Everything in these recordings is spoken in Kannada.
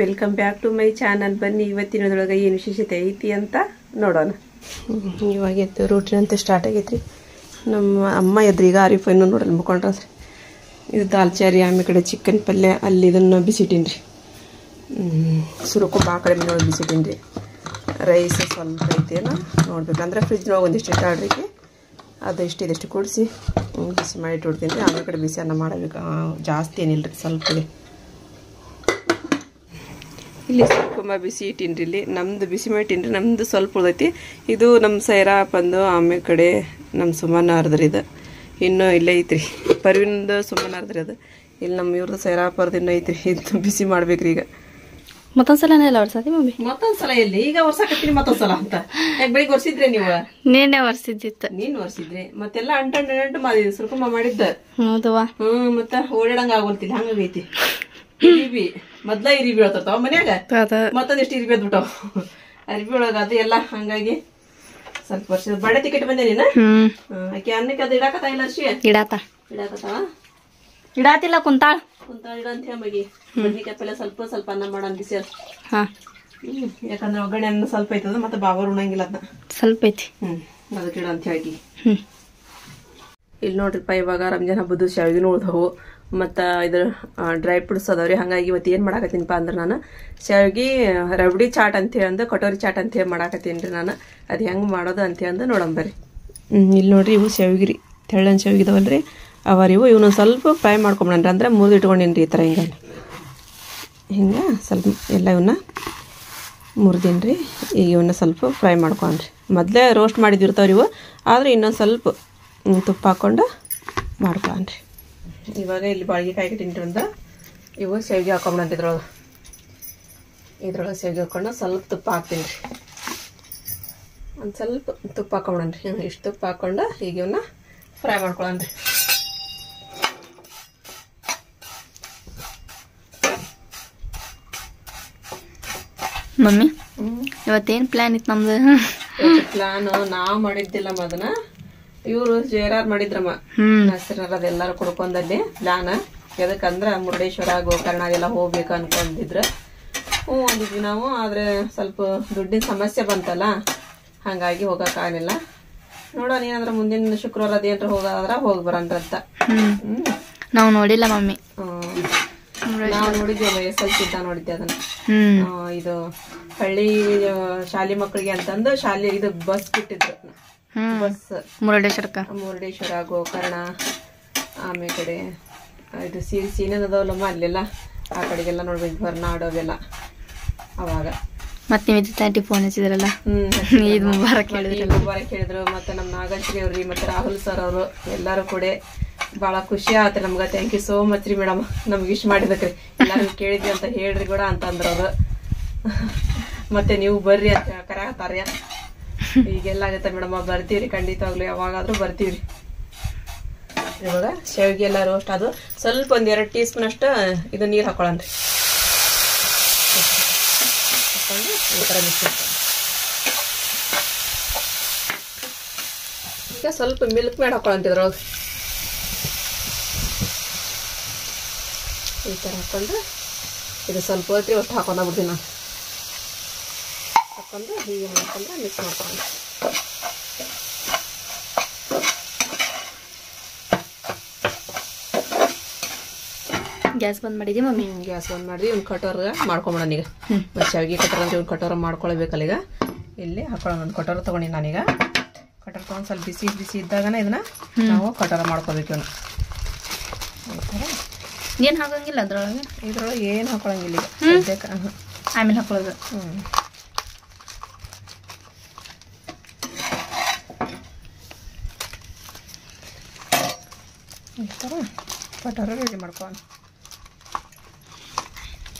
Welcome back to my channel. ಬನ್ನಿ ಇವತ್ತಿನದೊಳಗೆ ಏನು ವಿಶೇಷತೆ ಐತಿ ಅಂತ ನೋಡೋಣ. ಇವಾಗ ಎದ್ದು ರೂಟಿನ್ ಅಂತ ಸ್ಟಾರ್ಟ್ ಆಗೈತ್ರಿ. ನಮ್ಮ ಅಮ್ಮ ಎದ್ರಿ ಈಗ ಆರಿಫ್ ಇನ್ನೂ ನೋಡಲ್ಲ ಮುಕ್ಕೊಂಡ್ರಿ. ಇದು ದಾಲ್ಚಾರಿ, ಆಮೇಲೆ ಕಡೆ ಚಿಕನ್ ಪಲ್ಯ, ಅಲ್ಲಿ ಇದನ್ನು ಬಿಸಿಟ್ಟಿನ್ರಿ. ಸುರುಕು ಆ ಕಡೆ ನೋಡಿ ಬಿಸಿಟ್ಟಿನ್ರಿ. ರೈಸ್ ಸ್ವಲ್ಪ ಐತೇನೋ ನೋಡ್ಬೇಕು, ಅಂದರೆ ಫ್ರಿಜ್ನೊಳಗೆ ಒಂದಿಷ್ಟು ಇಟ್ಟಾಡ್ರಿಗೆ ಅದು ಇಷ್ಟಿದಷ್ಟು ಕೂಡಿಸಿ ಬಿಸಿ ಮಾಡಿ ಇಟ್ಬಿಡ್ತೀನಿ ರೀ. ಆಮೇಲೆ ಕಡೆ ಬಿಸಿ ಅನ್ನ ಮಾಡಬೇಕು. ಜಾಸ್ತಿ ಏನಿಲ್ಲ ರೀ, ಸ್ವಲ್ಪ ಇದೆ. ಇಲ್ಲಿ ಸ್ವಲ್ಪ ಬಿಸಿ ಇಟ್ಟಿನ್ರಿ. ಇಲ್ಲಿ ನಮ್ದು ಬಿಸಿ ಮಾಡಿ ಇಟ್ಟಿನ್ರಿ, ನಮ್ದು ಸ್ವಲ್ಪ ಉಳ್ದೈತಿ. ಇದು ನಮ್ಮ ಸೈರಾಪಂದು, ಆಮೇಲೆ ಕಡೆ ನಮ್ಮ ಸುಮನ್ ಅರ್ದ್ರಿ. ಇದು ಇನ್ನೂ ಇಲ್ಲೇ ಐತ್ರಿ, ಪರ್ವಿಂದು ಸುಮನ್ ಅರ್ದ್ರಿ. ಅದು ಇಲ್ಲಿ ನಮ್ಮ ಇವ್ರದ್ದು ಸೈರಾಪರ್ದು ಇನ್ನೂ ಐತ್ರಿ. ಇದು ಬಿಸಿ ಮಾಡ್ಬೇಕ್ರಿ. ಈಗ ಮತ್ತೊಂದ್ಸಲ ಎಲ್ಲ ಒರ್ಸತಿ ಮಮ್ಮಿ? ಮತ್ತೊಂದ್ಸಲ ಎಲ್ಲಿ ಈಗ ವರ್ಷಾಕತ್ತೀನಿ ಮತ್ತೊಂದ್ಸಲ ಅಂತ. ಯಾಕೆ ಬೆಳಿಗ್ಗೆ ಒರ್ಸಿದ್ರೆ ನೀವು? ನೀನೇ ಒರ್ಸಿದ್ದಿತ್ತು. ನೀನ್ ಒರ್ಸಿದ್ರಿ ಮತ್ತೆಲ್ಲ ಅಂಟು ಮಾಡಿದ್ವಿ. ಸುರ್ಕುಂಬ ಮಾಡಿದ್ದ. ಹೌದವಾ? ಮತ್ತ ಓಡಾಡಂಗ ಆಗೋಲ್ತಿಲ್ಲ, ಹಂಗಾಗೈತಿ. ಇರಿಬಿ ಮೊದ್ಲ ಇರಿಬಿ ಹೇಳ್ತಾವ ಮನ್ಯಾಗ, ಮತ್ತೊಂದಿಷ್ಟು ಇರಿಬಿ ಅದ್ಬಿಟ್ಟಾವ ಅರಿಬಿ ಒಳಗ. ಅದು ಎಲ್ಲ ಹಂಗಾಗಿ ಸ್ವಲ್ಪ ವರ್ಷ ಬಡೆ ಟಿಕೆಟ್ ಬಂದೆ ನೀನ. ಆಕೆ ಅನ್ನಕ್ಕೆ ಅದು ಇಡಾಕತ್ತ ಇಲ್ಲ ಅರ್ಷಿ? ಇಡಾಕತ್ತಾವ. ಇಡಾತಿಲ್ಲ, ಕುಂತಾಳ ಇಡ ಅಂತ ಹೇಳಿ ಬದ್ನಿಕಾಯಿ ಪಲ್ಯ ಸ್ವಲ್ಪ ಸ್ವಲ್ಪ ಅನ್ನ ಮಾಡೋಣ ಬಿಸಿ. ಯಾಕಂದ್ರೆ ಒಗ್ಗರಣೆ ಅನ್ನ ಸ್ವಲ್ಪ ಐತದ, ಮತ್ತೆ ಬಾಬರ್ ಉಣಂಗಿಲ್ಲ ಅದನ್ನ, ಸ್ವಲ್ಪ ಐತಿ. ಅದಕ್ಕೆ ಇಡ ಅಂತ ಹೇಳಿ. ಇಲ್ಲಿ ನೋಡ್ರಿಪ್ಪ, ಇವಾಗ ರಂಜಾನ್ ಹಬ್ಬದ್ದು ಶಾವಿಗೆನೂ ಉಳ್ದವು, ಮತ್ತು ಇದ್ರ ಡ್ರೈ ಫ್ರೂಟ್ಸ್ ಅದಾವ್ರಿ. ಹಂಗಾಗಿ ಇವತ್ತು ಏನು ಮಾಡಾಕತ್ತೀನಿಪ್ಪ ಅಂದ್ರೆ ನಾನು ಶಾವಿಗೆ ರಬಡಿ ಚಾಟ್ ಅಂತೇಳಿ ಅಂದು ಕಟೋರಿ ಚಾಟ್ ಅಂತೇಳಿ ಮಾಡಾಕತ್ತೀನಿ ರೀ ನಾನು. ಅದು ಹೆಂಗೆ ಮಾಡೋದು ಅಂತೇಳಿ ಅಂದು ನೋಡಂಬರಿ. ಇಲ್ಲಿ ನೋಡ್ರಿ, ಇವು ಶಾವಿಗೆ ರೀ, ತೆಳ್ಳನ ಶಾವಿಗೆ ಇದಾವಲ್ರಿ ಅವರಿ. ಇವನು ಸ್ವಲ್ಪ ಫ್ರೈ ಮಾಡ್ಕೊಂಬಿಡನ್ರಿ, ಅಂದ್ರೆ ಮುರಿದು ಇಟ್ಕೊಂಡೇನಿ ರೀ ಈ ಥರ. ಹಿಂಗೆ ಸ್ವಲ್ಪ ಎಲ್ಲ ಇವನ್ನ ಮುರಿದೀನಿ ರೀ. ಈಗ ಇವನ್ನ ಸ್ವಲ್ಪ ಫ್ರೈ ಮಾಡ್ಕೊಂಡ್ರಿ. ಮೊದಲೇ ರೋಸ್ಟ್ ಮಾಡಿದಿರ್ತಾವ್ರಿ ಇವು, ಆದರೆ ಇನ್ನೊಂದು ಸ್ವಲ್ಪ ತುಪ್ಪ ಹಾಕ್ಕೊಂಡು ಮಾಡ್ಕೊಂಡ್ರಿ. ಇವಾಗ ಇಲ್ಲಿ ಬಾಳಿಗೆ ಕಾಯಿ ಕಟ್ಟಿನ್ರಿ ಒಂದು. ಇವು ಶಾವಿಗೆ ಹಾಕೊಂಬಿಡಂತ ಇದ್ರೊಳಗೆ ಶಾವಿಗೆ ಹಾಕೊಂಡು ಸ್ವಲ್ಪ ತುಪ್ಪ ಹಾಕ್ತೀನಿ ರೀ. ಒಂದು ಸ್ವಲ್ಪ ತುಪ್ಪ ಹಾಕೊಂಬಿಡನ್ರಿ. ಇಷ್ಟು ತುಪ್ಪ ಹಾಕ್ಕೊಂಡು ಈಗ ಇವನ್ನ ಫ್ರೈ ಮಾಡ್ಕೊಳನ್ರಿ. ಮಮ್ಮಿ ಇವತ್ತೇನ್ ಪ್ಲಾನ್ ಇತ್ತು ನಮ್ದು? ಪ್ಲಾನ್ ನಾವ್ ಮಾಡಿದ್ದಿಲ್ಲ, ಅದನ್ನ ಇವ್ರು ಜೇರಾರ್ ಮಾಡಿದ್ರಮ್ಮ. ಅದೆಲ್ಲಾರು ಕುಡ್ಕೊಂಡಲ್ಲಿ ಪ್ಲಾನ್. ಎದಕ್ಕಂದ್ರ ಮುರುಡೇಶ್ವರ, ಗೋಕರ್ಣ ಅದೆಲ್ಲ ಹೋಗ್ಬೇಕು ಅನ್ಕೊಂಡಿದ್ರ. ಅಂದಿದ್ವಿ ನಾವು. ಆದ್ರೆ ಸ್ವಲ್ಪ ದುಡ್ಡಿನ ಸಮಸ್ಯೆ ಬಂತಲ್ಲ, ಹಂಗಾಗಿ ಹೋಗಕ್ಕಾಗಲಿಲ್ಲ. ನೋಡೋಣ, ಏನಂದ್ರ ಮುಂದಿನ ಶುಕ್ರವಾರ ಅದೇನ್ರ ಹೋಗೋದ್ರ ಹೋಗಿ ಬರೋಣ್ರಂತ. ನಾವು ನೋಡಿಲ್ಲ ಮಮ್ಮಿ. ನಾವು ನೋಡಿದ್ವಿ, SLC ಇದ್ದ ನೋಡಿದ್ದೆ ಅದನ್ನ. ಇದು ಹಳ್ಳಿ ಶಾಲೆ ಮಕ್ಕಳಿಗೆ ಅಂತಂದು ಶಾಲೆ ಇದು ಬಸ್ ಬಿಟ್ಟಿದ್ರು. ಬಸ್ ಮುರುಡೇಶ್ವರ, ಗೋಕರ್ಣ, ಆಮೇಲೆ ಕಡೆ ಇದು ಸೀನದವಲ್ಲಮ್ಮ ಅಲ್ಲೆಲ್ಲ ಆ ಕಡೆಗೆಲ್ಲ ನೋಡ್ಬೇಕು, ಹೊರನಾಡು ಅವೆಲ್ಲ. ಅವಾಗ ಮತ್ತೆ ಆಂಟಿ ಫೋನ್ ಹಚ್ಚಿದ್ರಲ್ಲ, ಮುಬಾರಕ್ ಹೇಳಿದ್ರು. ಮತ್ತೆ ನಮ್ಮ ನಾಗಶ್ರೀ ಅವ್ರಿ, ಮತ್ತೆ ರಾಹುಲ್ ಸರ್ ಅವರು ಎಲ್ಲಾರು ಕೂಡ ಭಾಳ ಖುಷಿ ಆತ್ರಿ ನಮ್ಗೆ. ಥ್ಯಾಂಕ್ ಯು ಸೋ ಮಚ್ ರೀ ಮೇಡಮ್, ನಮ್ಗೆ ಇಷ್ಟ ಮಾಡಿದಕ್ರಿ. ಎಲ್ಲಾರು ಕೇಳಿದ್ವಿ ಅಂತ ಹೇಳ್ರಿ ಕೂಡ ಅಂತಂದ್ರ ಅವರು. ಮತ್ತೆ ನೀವು ಬರ್ರಿ ಅಂತ ಕರೆಯತ್ತಾರ. ಈಗೆಲ್ಲ ಆಗತ್ತೆ ಮೇಡಮ್, ಬರ್ತೀವ್ರಿ ಖಂಡಿತವಾಗ್ಲು, ಯಾವಾಗಾದ್ರೂ ಬರ್ತೀವ್ರಿ. ಇವಾಗ ಶಾವಿಗೆ ಎಲ್ಲ ರೋಸ್ಟ್ ಅದು ಸ್ವಲ್ಪ ಒಂದ್ 2 ಟೀ ಸ್ಪೂನ್ ಅಷ್ಟು ಇದು ನೀರು ಹಾಕೊಳ್ಳನ್ರಿ. ಹಾಕೊಂಡು ಈ ಥರ ಮಿಕ್ಸ್ ಮಾಡ್ಕೊಂಡು ಈಗ ಸ್ವಲ್ಪ ಮಿಲ್ಕ್ ಮೇಡ್ ಹಾಕೊಳ್ಳಂತಿದ್ರೊಳಗೆ. ಈ ಥರ ಹಾಕೊಂಡು ಇದು ಸ್ವಲ್ಪ ಹೊತ್ರಿ ಒಟ್ಟು ಹಾಕೊಂಡೋಗ್ಬಿಡ್ತೀನಿ ನಾನು. ಹಾಕೊಂಡು ಹೀಗೆ ಮಾಡ್ಕೊಂಡು ಮಿಕ್ಸ್ ಮಾಡ್ಕೊಂಡು ಗ್ಯಾಸ್ ಬಂದ್ ಮಾಡಿದ್ವಿ ಮಮ್ಮಿ. ಗ್ಯಾಸ್ ಬಂದ್ ಮಾಡಿದ್ವಿ. ಇವ್ನ ಕಟೋರ್ ಮಾಡ್ಕೊಂಬಿಡೋಣ ಈಗ. ಮತ್ತೆ ಶಾವಿಗೆ ಕಟೋರ್ ಅಂದ್ರೆ ಇವ್ನ ಕಟೋರ ಮಾಡ್ಕೊಳ್ಬೇಕಲ್ಲ. ಈಗ ಇಲ್ಲಿ ಹಾಕೊಳ್ಳೋಣ. ಒಂದು ಕಟೋರ ತೊಗೊಂಡಿ ನಾನೀಗ. ಕಟೋರ್ ತೊಗೊಂಡು ಸ್ವಲ್ಪ ಬಿಸಿ ಬಿಸಿ ಇದ್ದಾಗನೇ ಇದನ್ನ ನಾವು ಕಟೋರ ಮಾಡ್ಕೋಬೇಕು. ಇವನು ಏನು ಹಾಕಂಗಿಲ್ಲ ಅದ್ರೊಳಗೆ? ಇದ್ರೊಳಗೆ ಏನು ಹಾಕೊಳಂಗಿಲ್ಲ ಈಗ ಸದ್ಯಕ್ಕೆ. ಆಮೇಲೆ ಹಾಕೊಳ್ಳೋದು. ಈ ಥರ ಕಟೋರ ರೆಡಿ ಮಾಡ್ಕೊಳ್ಳೋಣ.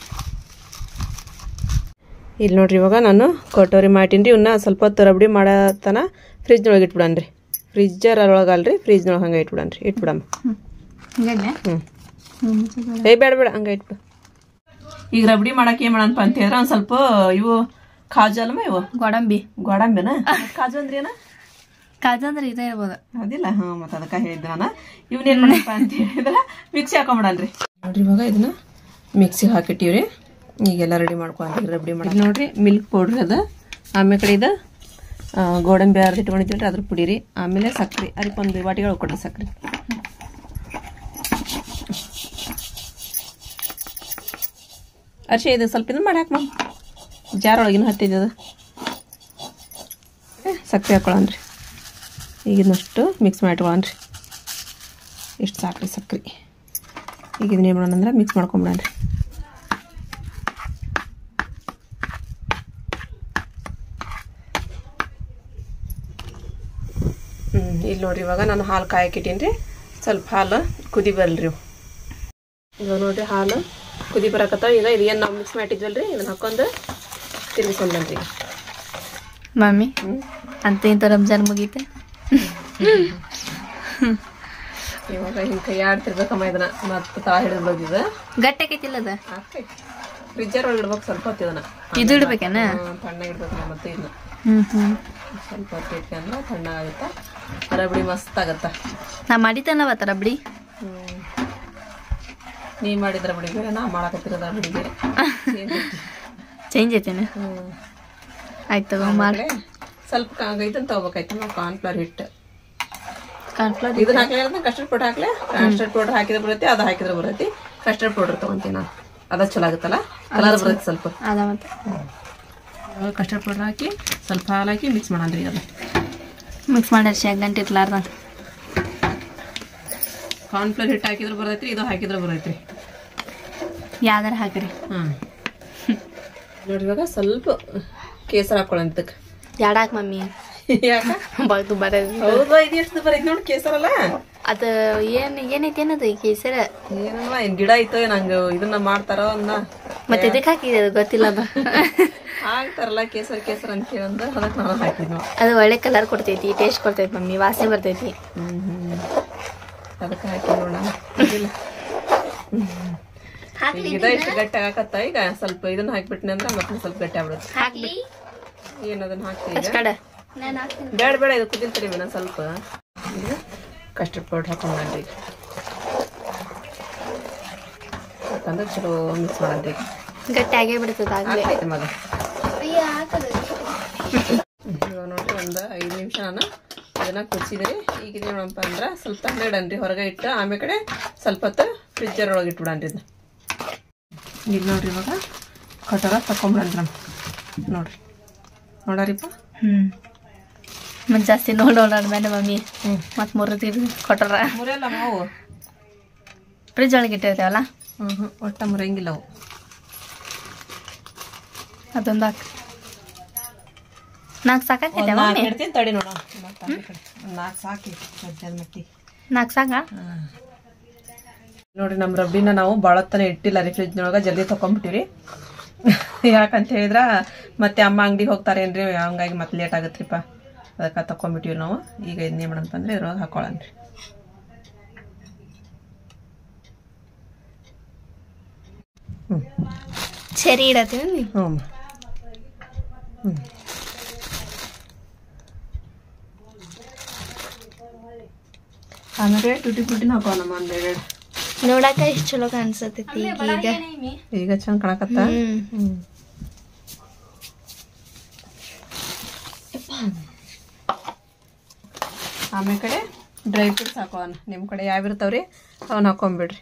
ಇಲ್ಲಿ ನೋಡ್ರಿ, ಇವಾಗ ನಾನು ಕಟೋರಿ ಮಾಡಿನ್ರಿ. ಇವನ್ನ ಸ್ವಲ್ಪ ಹೊತ್ತು ರಬಡಿ ಮಾಡತನ ಫ್ರಿಜ್ನೊಳಗೆ ಇಟ್ಬಿಡನ್ರಿ. ಫ್ರಿಜ್ಜರ್ ಒಳಗಲ್ರಿ, ಫ್ರಿಜ್ನೊಳಗೆ ಹಂಗೆ ಇಟ್ಬಿಡನ್ರಿ. ಇಟ್ಬಿಡಮ್ಮ. ಬೇಡ ಹಂಗೆ ಇಟ್ಬಿಡು. ಈಗ ರಬಡಿ ಮಾಡಕ್ಕೆ ಏನ್ ಮಾಡಪ್ಪ ಅಂತ ಹೇಳಿದ್ರೆ ಒಂದ್ ಸ್ವಲ್ಪ ಇವು ಕಾಜು ಅಲ್ಲಮ್ಮ, ಇವು ಗೋಡಂಬಿನ. ಕಾಜು ಅಂದ್ರೆ ಏನ? ಕಾಜು ಅಂದ್ರೆ ಇದೇ ಇರ್ಬೋದು, ಅದಿಲ್ಲ? ಮತ್ತೆ ಅದಕ್ಕೆ ಹೇಳಿದ್ದೆ ನಾನು. ಇವನ್ ಏನ್ ಮಾಡಪ್ಪ ಅಂತ ಹೇಳಿದ್ರೆ ಮಿಕ್ಸಿ ಹಾಕೊಂಬಿಡನ್ರಿ. ನೋಡ್ರಿ, ಇವಾಗ ಇದನ್ನ ಮಿಕ್ಸಿಗೆ ಹಾಕಿಟ್ಟಿವ್ರಿ. ಈಗೆಲ್ಲ ರೆಡಿ ಮಾಡ್ಕೊಂತೀವಿ ರಬಡಿ ಮಾಡಿ ನೋಡ್ರಿ ಮಿಲ್ಕ್ ಪೌಡ್ರ್ ಅದ ಆಮೇಲೆ ಕಡೆ ಇದು ಗೋಡಂಬಿ ಅರ್ಧ ಇಟ್ಕೊಂಡಿದ್ವಿ ಅದ್ರ ಪುಡಿ ರೀ ಆಮೇಲೆ ಸಕ್ಕರೆ ಅದಕ್ಕೊಂದು ವಾಟಿಗಳು ಕೊಡ್ರಿ ಸಕ್ಕರೆ ಅರ್ಶಿ ಇದು ಸ್ವಲ್ಪ ಇದು ಮಾಡಿ ಹಾಕಮ್ಮ ಜಾರ್ ಒಳಗಿನ ಹತ್ತಿದ್ದದ ಸಕ್ಕರೆ ಹಾಕೊಳ್ಳೋಣ್ರಿ ಈಗ ಇದನ್ನಷ್ಟು ಮಿಕ್ಸ್ ಮಾಡಿಟ್ಕೊಳ್ಳೋಣ್ರಿ ಇಷ್ಟು ಸಾಕ್ರಿ ಸಕ್ಕರೆ ಈಗ ಇದನ್ನೇನು ಮಾಡೋಣ ಅಂದ್ರೆ ಮಿಕ್ಸ್ ಮಾಡ್ಕೊಂಬಿಡೋಣ್ರಿ ಇಲ್ಲಿ ನೋಡ್ರಿ ಇವಾಗ ನಾನು ಹಾಲು ಕಾಯಕ್ಕಿಟ್ಟೀನಿ ರೀ ಸ್ವಲ್ಪ ಹಾಲು ಕುದಿ ಬರಲ್ರಿ ಇವಾಗ ನೋಡ್ರಿ ಹಾಲು ಕುದಿ ಬರಕತ್ತಾವ ಈಗ ಇದೇನು ನಾವು ಮಿಕ್ಸ್ ಮಾಡಿದ್ವಲ್ರಿ ಇದನ್ನ ಹಾಕೊಂಡು ತಿರ್ಗಿಸ್ಕೊಂಡ್ರಿ ಮಮ್ಮಿ ಅಂತ ಇಂಥ ರಂಜಾನ್ ಮುಗೀತೆ ಇವಾಗ ಹಿಂಗೆ ಕೈ ಆಡ್ತಿರ್ಬೇಕಮ್ಮ ಇದನ್ನ ಮತ್ತೆ ತಾ ಹಿಡಿದು ಬಂದಿದೆ ಗಟ್ಟಿ ಆಕೈತಿಲ್ಲ ಅದ ಫ್ರಿಜ್ಜರ್ ಒಳಗೆ ಇಡ್ಬೇಕು ಸ್ವಲ್ಪ ಹೊತ್ತು ಇದನ್ನ ಇದು ಇಡ್ಬೇಕೇನ ತಣ್ಣಗೆ ಇಡ್ಬೇಕು ಮತ್ತೆ ಇದನ್ನ ಸ್ವಲ್ಪ ಹೊತ್ತು ಇಟ್ಕೊಂಡ್ರೆ ತಣ್ಣಗಾಗುತ್ತಾ ರಬಡಿ ಮಸ್ತ್ ಆಗತ್ತ ನಾ ಮಾಡಿದ್ದಲ್ಲ ರಬಡಿ ನೀ ಮಾಡಿದ ರಬಡಿ ಬೇರೆ ನಾ ಮಾಡಕತ್ತಿರೋದು ರಬಡಿ ಬೇರೆ ಚೇಂಜ್ ಐತೇನೆ ಆಯ್ತು ಮಾಡಿ ಸ್ವಲ್ಪ ಇದನ್ನ ತಗೋಬೇಕಾಯ್ತು ನಾವು ಕಾರ್ನ್ಫ್ಲವರ್ ಹಿಟ್ಟು ಕಾರ್ನ್ಫ್ಲವರ್ ಇದನ್ನ ಹಾಕ್ಲಿಲ್ಲ ಕಸ್ಟರ್ಡ್ ಪೌಡರ್ ಹಾಕ್ಲೆ ಕಸ್ಟರ್ಡ್ ಪೌಡರ್ ಹಾಕಿದ್ರೆ ಬರುತ್ತೆ ಅದು ಹಾಕಿದ್ರೆ ಬರುತ್ತೆ ಕಸ್ಟರ್ಡ್ ಪೌಡರ್ ತಗೊಂತೀನಿ ನಾನು ಅದ ಚಲೋ ಆಗುತ್ತಲ್ಲ ಕಲರ್ ಬರುತ್ತೆ ಸ್ವಲ್ಪ ಅದ ಮತ್ತೆ ಕಸ್ಟರ್ಡ್ ಪೌಡರ್ ಹಾಕಿ ಸ್ವಲ್ಪ ಹಾಲು ಹಾಕಿ ಮಿಕ್ಸ್ ಮಾಡೋಣ್ರಿ ಅದು ಮಿಕ್ಸ್ ಮಾಡಿ ಗಂಟೆ ಇರ್ಲಾರ್ದ ಕಾರ್ನ್ಫ್ಲವರ್ ಹಿಟ್ಟು ಹಾಕಿದ್ರೆ ಬರ್ತೈತ್ರಿ ಇದು ಹಾಕಿದ್ರೆ ಬರ್ತೈತ್ರಿ ಯಾವ್ದಾರ ಹಾಕ್ರಿ ನೋಡಿ ಇವಾಗ ಸ್ವಲ್ಪ ಕೇಸರ ಹಾಕೊಳ್ಳೋಂತಕ್ಕೆ ಯಾಡಾಕ್ ಮಮ್ಮಿ ಯಾಕ ಬಾಯ್ತು ಬರೋದು ಹೌದಾ ಇದು ಎಷ್ಟು ಬರೈತಿ ನೋಡಿ ಕೇಸರಲ್ಲ ಅದು ಏನೈತಿ ಏನದು ಈ ಕೇಸರ ಏನಲ್ವಾ ಏನ್ ಗಿಡ ಐತೋ ನಂಗೆ ಇದನ್ನ ಮಾಡ್ತಾರೋ ಅನ್ನ ಮತ್ತೆ ಇದಕ್ಕೆ ಹಾಕಿದೆ ಅದು ಗೊತ್ತಿಲ್ಲ ಅದು ಹಾಕ್ತಾರಲ್ಲ ಕೇಸರ ಕೇಸರ ಅಂತ ಹೇಳಂದ ಅದಕ್ಕೆ ನಾನು ಹಾಕಿದ್ವಿ ಅದು ಒಳ್ಳೆ ಕಲರ್ ಕೊಡ್ತೈತಿ ಟೇಸ್ಟ್ ಕೊಡ್ತೈತಿ ಮಮ್ಮಿ ವಾಸನೆ ಬರ್ತೈತಿ ಅದಕ್ಕೆ ಹಾಕಿ ನೋಡೋಣ ಇದ ಇಷ್ಟು ಗಟ್ಟಿ ಹಾಕತ್ತ ಈಗ ಸ್ವಲ್ಪ ಇದನ್ನ ಹಾಕ್ಬಿಟ್ನಿ ಅಂದ್ರೆ ಮತ್ತೆ ಸ್ವಲ್ಪ ಗಟ್ಟಿ ಆಗ್ಬಿಡುತ್ತೆ ಹಾಕ್ಲಿ ಏನದನ್ನ ಹಾಕ್ತೀವಿ ಬೇಡ ಬೇಡ ಇದು ಕುದಿಲ್ತೀರಿ ಮೇನ ಸ್ವಲ್ಪ ಈಗ ಕಸ್ಟರ್ಡ್ ಪೌಡರ್ ಹಾಕೊಂಡ್ರಿ ಯಾಕಂದ್ರೆ ಚಲೋ ಮಿಕ್ಸ್ ಮಾಡಂತ್ರಿ ಗಟ್ಟಿ ಆಗೇ ಬಿಡ್ತದ ಆಗ್ಲೇ ಮಗ ಇವಾಗ ನೋಡ್ರಿ ಒಂದು 5 ನಿಮಿಷ ನಾನು ಅದನ್ನ ಕುದಿಸಿದ್ರಿ ಈಗ ಇದೇನಪ್ಪ ಅಂದ್ರೆ ಸ್ವಲ್ಪ ತಣ್ಣಗಿಡನ್ರಿ ಹೊರಗೆ ಇಟ್ಟು ಆಮೇಲೆ ಕಡೆ ಸ್ವಲ್ಪ ಹೊತ್ತು ಫ್ರಿಜ್ಜರ್ ಒಳಗೆ ಇಟ್ಬಿಡನ್ರಿ ಇದನ್ನ ಈಗ ನೋಡ್ರಿ ಇವಾಗ ಕಟರ ತಕೊಂಬಿಡನ್ರಿ ನೋಡ್ರಿ ನೋಡರಿಪ್ಪ ಮತ್ತೆ ಜಾಸ್ತಿ ನೋಡೋಣ ಮಮ್ಮಿ ಮತ್ತೆ ಮುರಿದು ಕೊಟ್ಟರ ಮುರಿಯಲ್ಲ ಮಾವು ಫ್ರಿಜ್ ಒಳಗೆ ಇಟ್ಟಿರ್ತೇವಲ್ಲ ಒಟ್ಟ ಮುರಿಯಂಗಿಲ್ಲ ಅವು ಅದೊಂದು ಹಾಕಿ 4 ಸಾಕಾಕೈತೆ ಮಮ್ಮಿ ಇಡ್ತೀನಿ ತಡಿ ನೋಡೋಣ 4 ಸಾಕಿ ಮಟ್ಟಿ 4 ಸಾಕಾ ನೋಡ್ರಿ ನಮ್ಮ ರಬ್ಬಿನ ನಾವು ಭಾಳತ್ತನ ಇಟ್ಟಿಲ್ಲ ರೀ ಫ್ರಿಜ್ನೊಳಗೆ ಜಲ್ದಿ ತಕೊಂಡ್ಬಿಟ್ಟಿರಿ ಯಾಕಂತ ಹೇಳಿದ್ರ ಮತ್ತೆ ಅಮ್ಮ ಅಂಗಡಿಗೆ ಹೋಗ್ತಾರೇನ್ರಿ ಹಂಗಾಗಿ ಮತ್ತೆ ಲೇಟ್ ಆಗತ್ರಿಪ್ಪ ಅದಕ್ಕೆ ತಕೊಂಡ್ಬಿಟ್ಟಿವಿ ನಾವು ಈಗ ಇದನ್ನೇ ಮಾಡಂತ ಅಂದ್ರೆ ಇದ್ರೊಳಗೆ ಹಾಕೊಳ್ಳೋಣ್ರಿ ಸರಿ ಇಡತ್ತೀವಿ ಆಮೇಲೆ ಟುಟಿ ಪುಟಿನ ಹಾಕೋಣಮ್ಮ ಒಂದೆರಡು ನೋಡಾಕ ಎಷ್ಟು ಚಲೋ ಕಾಣಿಸತೈತಿ ಈಗ ಚಂದ ಕಾಣಕತ್ತ ಆಮೇಲೆ ಕಡೆ ಡ್ರೈ ಫ್ರೂಟ್ಸ್ ಹಾಕೋಣ ನಿಮ್ಮ ಕಡೆ ಯಾವಿರ್ತಾವ್ರಿ ಅವನ್ನ ಹಾಕೊಂಬಿಡ್ರಿ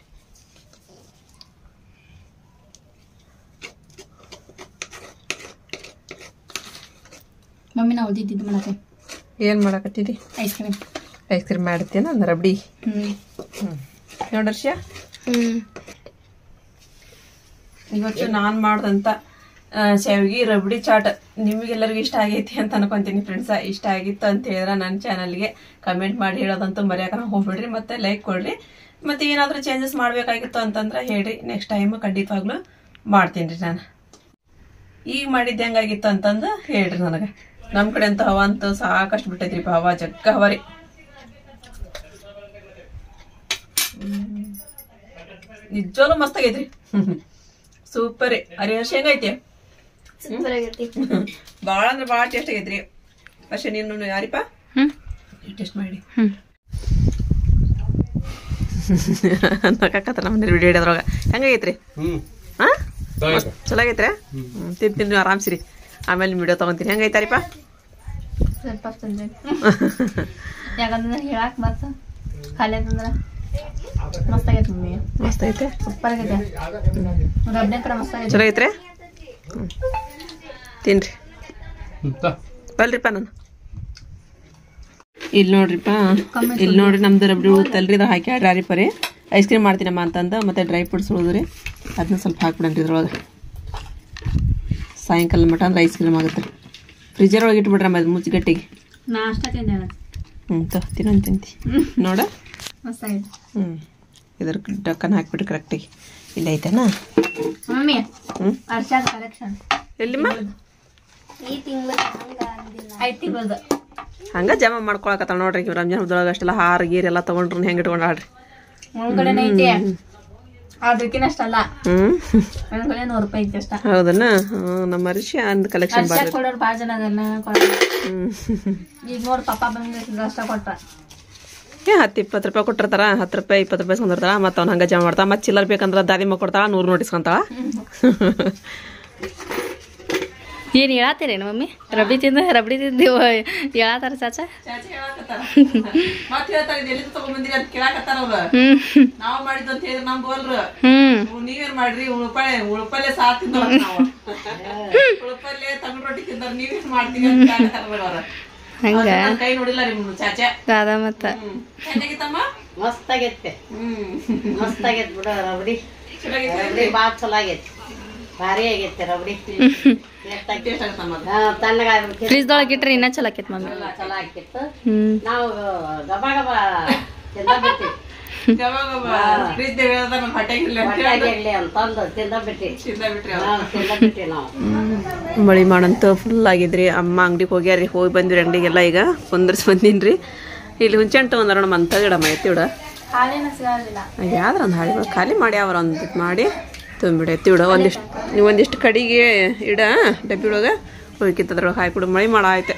ಮಮ್ಮಿ ನಾವು ಉಳಿದಿದ್ದು ಮಾಡಕ್ಕೆ ಏನು ಮಾಡಕತ್ತಿದ್ದಿ ಐಸ್ ಕ್ರೀಮ್ ಮಾಡ್ತೀನ ಅಂದ್ರೆ ರಬಡಿ ನೋಡ್ರಶ್ಯ ಇವತ್ತು ನಾನು ಮಾಡ್ದಂತ ಶಾವಿಗೆ ರಬಡಿ ಚಾಟ್ ನಿಮಗೆಲ್ಲರಿಗೂ ಇಷ್ಟ ಆಗೈತಿ ಅಂತ ಅನ್ಕೊಂತೀನಿ ಫ್ರೆಂಡ್ಸ ಇಷ್ಟ ಆಗಿತ್ತು ಅಂತ ಹೇಳಿದ್ರೆ ನನ್ನ ಚಾನಲ್ಗೆ ಕಮೆಂಟ್ ಮಾಡಿ ಹೇಳೋದಂತೂ ಮರ್ಯಾಕ ಹೋಗ್ಬಿಡ್ರಿ ಮತ್ತೆ ಲೈಕ್ ಕೊಡ್ರಿ ಮತ್ತೆ ಏನಾದರೂ ಚೇಂಜಸ್ ಮಾಡಬೇಕಾಗಿತ್ತು ಅಂತಂದ್ರೆ ಹೇಳ್ರಿ ನೆಕ್ಸ್ಟ್ ಟೈಮ್ ಖಂಡಿತವಾಗ್ಲೂ ಮಾಡ್ತೀನಿ ರೀ ನಾನು ಈಗ ಮಾಡಿದ್ದು ಹೆಂಗಾಗಿತ್ತು ಅಂತಂದು ಹೇಳ್ರಿ ನನಗೆ ನಮ್ಮ ಕಡೆ ಅಂತೂ ಹವಾ ಅಂತೂ ಸಾಕಷ್ಟು ಬಿಟ್ಟೈತ್ರಿ ಹವಾ ಜಗ್ಗ ಹವಾ ರೀ ನಿಜವಾಗ್ಲೂ ಮಸ್ತ್ ಆಗೈತ್ರಿ ಸೂಪರ್ ರೀ ಹರಿಹರ್ಷ ಹೆಂಗೈತಿ ಬಾಳ ಅಂದ್ರೆ ಬಾಳ ಟೇಸ್ಟ್ ಆಗೈತ್ರಿ ಅಷ್ಟೇ ನೀನು ಯಾರಿಪ್ಪ ಟೇಸ್ಟ್ ಮಾಡಿ ನಕ್ಕತ್ತ ನಮ್ಮ ವಿಡಿಯೋ ಹಿಡಿಯೋದ್ರೊಳಗ ಹೆಂಗೈತ್ರಿ ಹಾ ಚಲೋ ಆಗೈತ್ರಿ ತಿಂತೀನಿ ನೀವು ಆರಾಮ್ಸಿರಿ ಆಮೇಲೆ ವಿಡಿಯೋ ತಗೊಂತೀನಿ ಹೆಂಗೈತಾರಿಪ್ಪ ಸ್ವಲ್ಪ ತಂದ್ರೆ ಯಾಕಂದ್ರೆ ಹೇಳಕ್ ಮತ್ತ ಖಾಲಿ ಅಂತಂದ್ರೆ ಮಸ್ತ್ ಆಗೈತೆ ಮಮ್ಮಿ ಮಸ್ತ್ ಐತೆ ಸೂಪರ್ ಆಗೈತೆ ರಬ್ಡೆ ಕಡೆ ಮಸ್ತ್ ಆಗೈತೆ ಚಲೋ ಐತ್ರಿ ತಿನ್ರಿ ಬಲ್ರಿಪ್ಪ ನಾನು ಇಲ್ಲಿ ನೋಡ್ರಿ ನಮ್ದು ರಬ್ಡಿ ಉಳುತ್ತಲ್ರಿ ಇದು ಹಾಕಿ ಆಡ್ರಿ ಪರಿ ಐಸ್ ಕ್ರೀಮ್ ಮಾಡ್ತೀನಮ್ಮ ಅಂತಂದ ಮತ್ತೆ ಡ್ರೈ ಫ್ರೂಟ್ಸ್ ಉಳಿದ್ರಿ ಅದನ್ನ ಸ್ವಲ್ಪ ಹಾಕ್ಬಿಡನ್ರಿ ಇದ್ರೊಳಗೆ ಸಾಯಂಕಾಲ ಮಟ ಅಂದ್ರೆ ಐಸ್ ಕ್ರೀಮ್ ಆಗುತ್ತೆ ಫ್ರಿಜರ್ ಒಳಗೆ ಇಟ್ಬಿಡ್ರಮ್ಮ ಅದು ಮುಚ್ಚಿಗಟ್ಟಿಗೆ ನಾಷ್ಟ ತಿಂದೆ ತಿಂತಿ ನೋಡ ಮಸ್ತ್ ಆಗೈತೆ ಇದ್ರ ಡಕ್ಕನ್ ಹಾಕ್ಬಿಟ್ರಿ ಕರೆಕ್ಟಾಗಿ ಇಲ್ಲ ಐತೆನಾ ಮಮ್ಮಿ ಅರ್ಷಾದ ಕಲೆಕ್ಷನ್ ಎಲ್ಲಿಮ್ಮ ಈ ತಿಂಗಳು 5 ತಿಂಗಳದ ಹಂಗ ಜಮಾ ಮಾಡ್ಕೊಳಕತ್ತ ನೋಡ್ರಿ ರಂಜಾನ್ ಹಬ್ಬದೊಳಗೆ ಅಷ್ಟೆಲ್ಲ ಹಾರ ಗೀರ್ ಎಲ್ಲ ತಗೊಂಡ್ರು ಹೆಂಗೆ ಇಟ್ಕೊಂಡಾಡ್ರಿ ಒಳಗಡೆ ಐತಿ ಅದಕ್ಕಿನ ಅಷ್ಟಲ್ಲ ಒಳಗಡೆ 100 ರೂಪಾಯಿ ಐತಿ ಅಷ್ಟ ಹೌದನ್ನ ನಮ್ಮ ಅರಿಶಿ ಅಂದ್ ಕಲೆಕ್ಷನ್ ಬಾರಿ ಕೊಡೋರು ಭಾಳ ಜನ ಅದನ್ನ ಈಗ ನೋಡ್ ಪಾಪ ಬಂದ ಅಷ್ಟ ಕೊಟ್ಟ 10-20 ರೂಪಾಯಿ ಕೊಟ್ಟಿರ್ತಾರ 10 ರೂಪಾಯಿ 20 ರೂಪಾಯಿ ಇಸ್ಕೊಂಡಿರ್ತಾರ ಮತ್ತೆ ಅವ್ನು ಹಂಗ ಜಮಾ ಮಾಡ್ತಾಳ ಮತ್ತೆ ಚಿಲ್ಲರ್ ಬೇಕಂದ್ರ ದಾದಿಮ್ಮ ಕೊಡ್ತಾಳ 100 ನೋಟ್ ಇಸ್ಕೊಂತಾಳ ಏನ್ ಹೇಳತ್ತೀರೇನು ಮಮ್ಮಿ ರಬಡಿ ತಿಂದೇವು ಹೇಳತ್ತಾರ ಚಾಚಾ ನೀವೇನ್ ಮಾಡ್ರಿ ಉಳಪಲ್ಲೆ ಸಾತ್ ಉಳಪಲ್ಲೆ ತಗೊಂಡ್ ರೊಟ್ಟಿ ತಿಂತಾರ ನೀವೇನ್ ಮಾಡ್ತೀವಿ ಹಂಗ ಕೈ ನೋಡಿಲ್ಲ ರೀ ಚಾಚಾ ದಾದಾ ಮತ್ತ ಮಸ್ತ್ ಆಗೈತೆ ಮಸ್ತ್ ಆಗೈತೆ ಬಿಡ ರಬಡಿ ಬಾಳ ಚಲೋ ಆಗೈತಿ ಭಾರಿ ಆಗೈತೆ ರಬಡಿ ಫ್ರಿಜ್ದೊಳಗೆ ಇಟ್ರೆ ಇನ್ನ ಚಲೋ ಆಕೈತಿ ಮಮ್ಮಿ ಚಲೋ ಆಕಿತ್ತು ನಾವು ಗಬ ಗಬ ತಿಂದ ಬಿಟ್ಟಿ ಅಂತಂದು ತಿಂದ ಬಿಟ್ಟಿ ನಾವು ಮಳಿ ಮಾಡಂತ ಫುಲ್ ಆಗಿದ್ರಿ ಅಮ್ಮ ಅಂಗಡಿಗೆ ಹೋಗ್ಯಾರಿ ಹೋಗಿ ಬಂದ್ರಿ ಅಂಗಡಿಗೆಲ್ಲ ಈಗ ಕುಂದರ್ಸಿ ಬಂದಿನ್ರಿ ಇಲ್ಲಿ ಹುಂಚೆಂಟು ಒಂದರ ಮಂತ ಗಿಡಮ್ಮ ಐತಿ ಬಿಡ ಯಾವ್ದ್ರ ಒಂದು ಹಾಳಿ ಖಾಲಿ ಮಾಡಿ ಅವ್ರ ಒಂದು ಮಾಡಿ ತುಂಬಿಡ ಎತ್ತಿ ಬಿಡ ಒಂದಿಷ್ಟು ಕಡಿಗೆ ಇಡ ಡಬ್ಬಿ ಒಳಗೆ ಹೋಗಿತ್ತದ್ರೊಳಗೆ ಹಾಕಿಬಿಡು ಮಳೆ ಮಾಡ ಐತೆ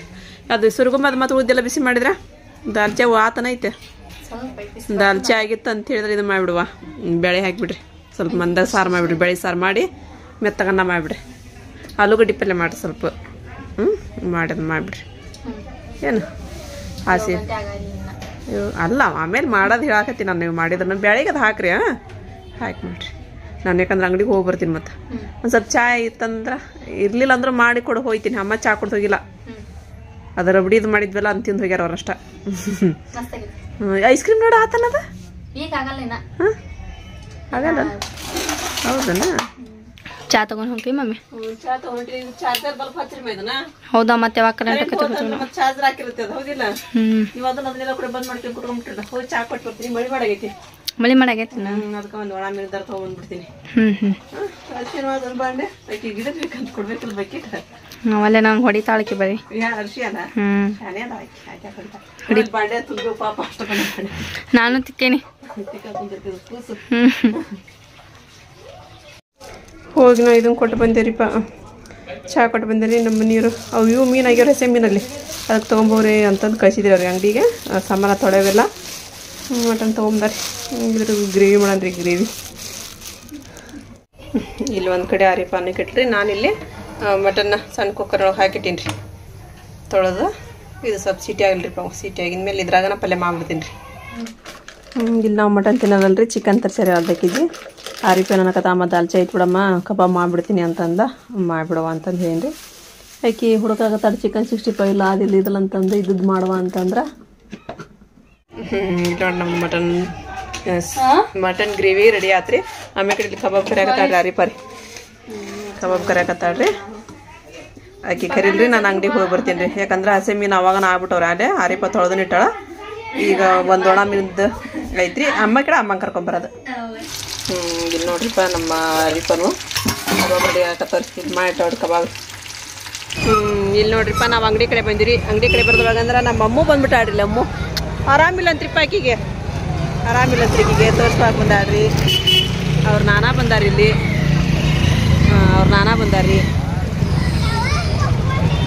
ಅದು ಸುರುಗುಂಬದ ಮತ್ತು ಉದ್ದೆಲ್ಲ ಬಿಸಿ ಮಾಡಿದ್ರ ದಾಲ್ಚಾ ಆತನ ಐತೆ ದಾಲ್ಚಾ ಆಗಿತ್ತು ಅಂತ ಹೇಳಿದ್ರೆ ಇದು ಮಾಡಿಬಿಡುವ ಬೇಳೆ ಹಾಕಿಬಿಡ್ರಿ ಸ್ವಲ್ಪ ಮಂದಾಗ ಸಾರು ಮಾಡಿಬಿಡ್ರಿ ಬೇಳೆ ಸಾರು ಮಾಡಿ ಮೆತ್ತಗನ್ನ ಮಾಡಿಬಿಡ್ರಿ ಆಲೂಗಡ್ಡೆ ಪಲ್ಯ ಮಾಡಿ ಸ್ವಲ್ಪ ಮಾಡಿ ಅದು ಮಾಡಿಬಿಡ್ರಿ ಏನು ಹಾಸಿ ಅಲ್ಲ ಆಮೇಲೆ ಮಾಡೋದು ಹೇಳಾಕತ್ತೀನಿ ನಾನು ನೀವು ಮಾಡಿದ್ರೆ ಬೆಳಗ್ಗೆ ಅದು ಹಾಕ್ರಿ ಹಾಕಿ ಮಾಡಿರಿ ನಾನು ಯಾಕಂದ್ರೆ ಅಂಗಡಿಗೆ ಹೋಗಿ ಬರ್ತೀನಿ ಮತ್ತೆ ಒಂದು ಸ್ವಲ್ಪ ಚಾ ಇತ್ತಂದ್ರೆ ಇರಲಿಲ್ಲ ಅಂದ್ರೆ ಮಾಡಿ ಕೊಡು ಹೋಗ್ತೀನಿ ಅಮ್ಮ ಚಾ ಕೊಡ್ದು ಹೋಗಿಲ್ಲ ಅದು ರಬಡಿದು ಮಾಡಿದ್ವಲ್ಲ ಅಂತ ತಿಂದು ಹೋಗ್ಯಾರ ಅವ್ರಷ್ಟ ಐಸ್ ಕ್ರೀಮ್ ನೋಡ ಆತನದ ಆಗಲ್ಲ ಹೌದನ ಚಾ ತಗೊಂಡ್ ಹೋಗ್ತೀವಿ ಮಮ್ಮಿ ಚಾ ತಗೊಂಡ್ರಿ ಚಾರ್ಜರ್ ಬಲ್ಪ್ ಹಚ್ಚಿರಿ ಮೇದನ ಹೌದಾ ಮತ್ತೆ ಯಾವಾಗ ಕರೆಂಟ್ ಚಾರ್ಜರ್ ಹಾಕಿರುತ್ತೆ ಅದು ಹೌದಿಲ್ಲ ನೀವು ಅದನ್ನೆಲ್ಲ ಕೂಡ ಬಂದ್ ಮಾಡ್ಕೊಂಡು ಕುಟ್ಕೊಂಡ್ಬಿಟ್ರೆ ಹೋಗಿ ಚಾ ಕೊಟ್ಟು ಬರ್ತೀನಿ ಮಳಿ ಮಾಡಾಗೈತಿ ಮಳಿ ಮಾಡಾಗೈತಿ ಅದಕ್ಕೆ ಒಂದು ಒಣ ಮಿರ್ದಾರ ತಗೊಂಡ್ಬಿಡ್ತೀನಿ ಆಶೀರ್ವಾದ ಬಾಂಡೆ ಆಕೆ ಗಿಡ ಬೇಕಂತ ಕೊಡ್ಬೇಕಲ್ಲ ಬಕೆಟ್ ಅಲ್ಲೇ ನಂಗೆ ಹೊಡಿತಾಳಕ್ಕೆ ಬರೀ ಅರ್ಶಿ ಅದ ಶಾನೆ ಅದ ಬಾಂಡೆ ತುಂಬ ಪಾಪ ಅಷ್ಟ ನಾನು ತಿಕ್ಕೇನಿ ಹೋಗಿ ನಾವು ಇದನ್ನು ಕೊಟ್ಟು ಬಂದೇರಿಪ್ಪ ಚಹಾ ಕೊಟ್ಟು ಬಂದೇರಿ ನಮ್ಮ ನೀರು ಅವು ಇವು ಮೀನಾಗ್ಯಾವ ಹಸೆ ಮೀನಲ್ಲಿ ಅದಕ್ಕೆ ತೊಗೊಂಬೋರಿ ಅಂತಂದು ಕಳಿಸಿದ್ರಿ ಅವ್ರಿಗೆ ಅಂಗಡಿಗೆ ಸಾಮಾನು ತೊಳೆವೆಲ್ಲ ಮಟನ್ ತೊಗೊಂಬಾರಿ ಇದ್ರ ಗ್ರೇವಿ ಮಾಡನ್ರಿ ಗ್ರೇವಿ ಇಲ್ಲಿ ಒಂದು ಕಡೆ ಆರಿ ಪಾನಕ್ಕೆ ಇಟ್ರಿ ನಾನಿಲ್ಲಿ ಮಟನ್ನ ಸಣ್ಣ ಕುಕ್ಕರ್ನೊಳಗೆ ಹಾಕಿಟ್ಟೀನಿ ರೀ ತೊಳೆದು ಇದು ಸ್ವಲ್ಪ ಸಿಟಿ ಆಗಲ್ರಿ ಸಿಟಿ ಆಗಿದ್ಮೇಲೆ ಇದ್ರಾಗನ ಪಲ್ಯ ಮಾಡ್ಬಿಡ್ತೀನಿ ರೀ ಇಲ್ಲಿ ನಾವು ಮಟನ್ ತಿನ್ನೋದಲ್ರಿ ಚಿಕನ್ ತರ್ಸಾರಿ ಅರ್ಧ ಕೆಜಿ ಆರಿಪಿ ನನಕತ್ತ ಅಮ್ಮ ದಾಲ್ಚಾ ಐತೆ ಬಿಡಮ್ಮ ಕಬಾಬ್ ಮಾಡಿಬಿಡ್ತೀನಿ ಅಂತಂದ ಮಾಡಿಬಿಡವ ಅಂತಂದು ಹೇಳಿ ರೀ ಆಕಿ ಹುಡುಕಾಗತ್ತಾಡ ಚಿಕನ್ 65 ಇಲ್ಲ ಅದಿಲ್ಲ ಇದಿಲ್ಲ ಅಂತಂದು ಇದ್ದದ್ದು ಮಾಡುವ ಅಂತಂದ್ರೆ ನಮ್ಮ ಮಟನ್ ಗ್ರೇವಿ ರೆಡಿ ಆತ್ರಿ ಆಮೇಲೆ ಕಡೆ ಇಲ್ಲಿ ಕಬಾಬ್ ಕರಿಯಾಕತ್ತಾಳ್ರಿ ಆರಿಪಾರಿ ಕಬಾಬ್ ಕರಿಯಾಕತ್ತಾಳ್ರಿ ಆಕಿ ಕರೀಲ್ರಿ ನಾನು ಅಂಗಡಿಗೆ ಹೋಗಿ ಬರ್ತೀನಿ ರೀ ಯಾಕಂದ್ರೆ ಹಸೆ ಮೀನು ಅವಾಗ ಆಗ್ಬಿಟ್ಟವ್ರಿ ಅಲ್ಲೇ ಆರಿಪ ತೊಳೆದು ಇಟ್ಟಾಳ ಈಗ ಒಂದು ಒಣ ಮೀನ್ದು ಐತ್ರಿ ಅಮ್ಮ ಕಡೆ ಅಮ್ಮಂಗೆ ಕರ್ಕೊಂಬರೋದು ಇಲ್ಲಿ ನೋಡ್ರಿಪ್ಪ ನಮ್ಮ ಅರಿಪನು ಕಬಾಬ್ ರೆಡಿ ಹಾಕತ್ತಾರ ಇದು ಮಾಡಿಟ್ಟವ್ರಿ ಕಬಾಬ್ ಇಲ್ಲಿ ನೋಡ್ರಿಪ್ಪ ನಾವು ಅಂಗಡಿ ಕಡೆ ಬಂದಿರಿ ಅಂಗಡಿ ಕಡೆ ಬರ್ದೊಳಗಂದ್ರೆ ನಮ್ಮ ಅಮ್ಮು ಬಂದ್ಬಿಟ್ಟಾಡ್ರಿ ಅಮ್ಮು ಆರಾಮಿಲ್ಲ ಅಂತ್ರಿಪ್ಪ ಆಕಿಗೆ ಆರಾಮಿಲ್ಲ ಅಂತ್ರಿ ಈಗಿಗೆ ತೋರಿಸ್ಕೊಳಕ್ಕೆ ಬಂದಾಡ್ರಿ ಅವ್ರು ನಾನಾ ಬಂದಾರ ಇಲ್ಲಿ ಅವ್ರು ನಾನಾ ಬಂದಾರ್ರಿ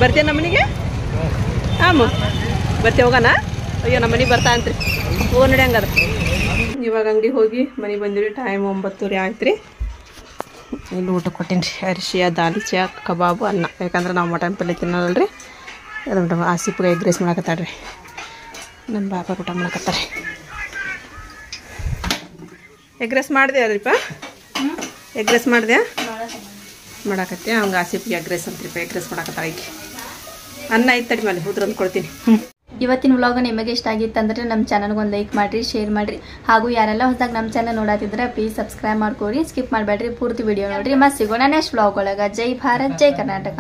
ಬರ್ತೀಯ ನಮ್ಮ ಮನೆಗೆ ಆಮು ಬರ್ತೀವಿ ಹೋಗೋಣ ಅಯ್ಯೋ ನಮ್ಮ ಮನೆಗೆ ಬರ್ತಾ ಅಂತ್ರಿ ಹೋ ನಡಿ ಹಂಗಾದ್ರೆ ಇವಾಗ ಅಂಗಡಿ ಹೋಗಿ ಮನೆಗೆ ಬಂದಿರಿ ಟೈಮ್ 9:30 ಆಯ್ತು ರೀ ಇಲ್ಲಿ ಊಟ ಕೊಟ್ಟೀನಿ ರೀ ಅರಿಶಿಯ ದಾಲ್ಚಾ ಕಬಾಬು ಅನ್ನ ಯಾಕಂದ್ರೆ ನಾವು ಮಟನ್ ಪಲ್ಯ ತಿನ್ನೋದಲ್ರಿ ಅದು ಆಸಿಪ್ಗೆ ಎಗ್ ರೈಸ್ ಮಾಡಕತ್ತಾಳ್ರಿ ನನ್ನ ಬಾಬಾ ಊಟ ಮಾಡಕತ್ತಾರೆ ಎಗ್ ರೈಸ್ ಮಾಡಿದೆ ಅಲ್ರಿಪ್ಪ ಎಗ್ ರೈಸ್ ಮಾಡಿದೆ ಮಾಡಕತ್ತೆ ಅವ್ಗೆ ಆಸಿಪ್ಗೆ ಎಗ್ ರೈಸ್ ಅಂತ್ರಿಪ್ಪ ಎಗ್ ರೈಸ್ ಮಾಡಕತ್ತಾಳ ಈಗ ಅನ್ನ ಐತಡಿ ಮೇಲೆ ಉದ್ರಂದು ಕೊಡ್ತೀನಿ ಇವತ್ತಿನ ವ್ಲಾಗ್ ನಿಮಗೆ ಇಷ್ಟ ಆಗಿತ್ತಂದ್ರೆ ನಮ್ಮ ಚಾನಲ್ಗೆ ಒಂದು ಲೈಕ್ ಮಾಡಿರಿ ಶೇರ್ ಮಾಡಿರಿ ಹಾಗೂ ಯಾರೆಲ್ಲ ಹೊಸದಾಗಿ ನಮ್ಮ ಚಾನಲ್ ನೋಡತ್ತಿದ್ರೆ ಪ್ಲೀಸ್ ಸಬ್ಸ್ಕ್ರೈಬ್ ಮಾಡ್ಕೊರಿ ಸ್ಕಿಪ್ ಮಾಡಬೇಡ್ರಿ ಪೂರ್ತಿ ವಿಡಿಯೋ ನೋಡ್ರಿ ಮತ್ತೆ ಸಿಗೋಣ ನೆಕ್ಸ್ಟ್ ವ್ಲಾಗ್ ಒಳಗೆ ಜೈ ಭಾರತ್ ಜೈ ಕರ್ನಾಟಕ